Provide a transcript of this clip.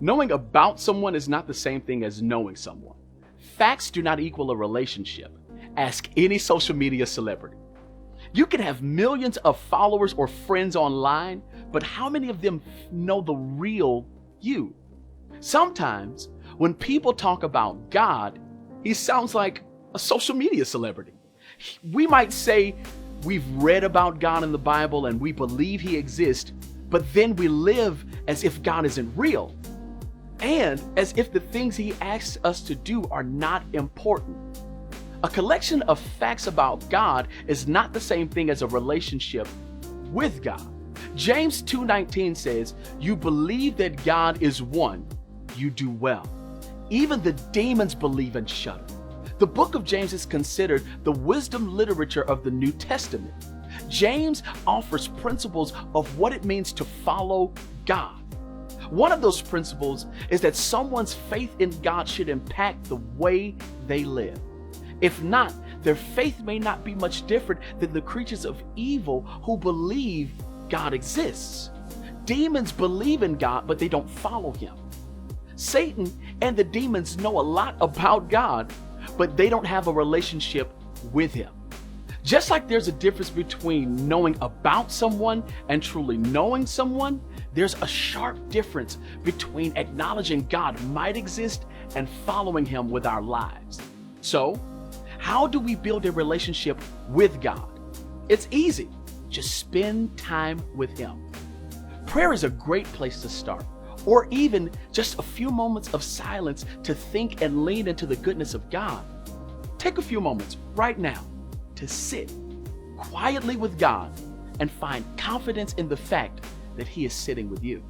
Knowing about someone is not the same thing as knowing someone. Facts do not equal a relationship. Ask any social media celebrity. You can have millions of followers or friends online, but how many of them know the real you? Sometimes when people talk about God, he sounds like a social media celebrity. We might say we've read about God in the Bible and we believe he exists, but then we live as if God isn't real, and as if the things he asks us to do are not important. A collection of facts about God is not the same thing as a relationship with God. James 2:19 says, "You believe that God is one, you do well." Even the demons believe and shudder. The book of James is considered the wisdom literature of the New Testament. James offers principles of what it means to follow God. One of those principles is that someone's faith in God should impact the way they live. If not, their faith may not be much different than the creatures of evil who believe God exists. Demons believe in God, but they don't follow him. Satan and the demons know a lot about God, but they don't have a relationship with him. Just like there's a difference between knowing about someone and truly knowing someone, there's a sharp difference between acknowledging God might exist and following him with our lives. So, how do we build a relationship with God? It's easy. Just spend time with him. Prayer is a great place to start, or even just a few moments of silence to think and lean into the goodness of God. Take a few moments right now to sit quietly with God and find confidence in the fact that he is sitting with you.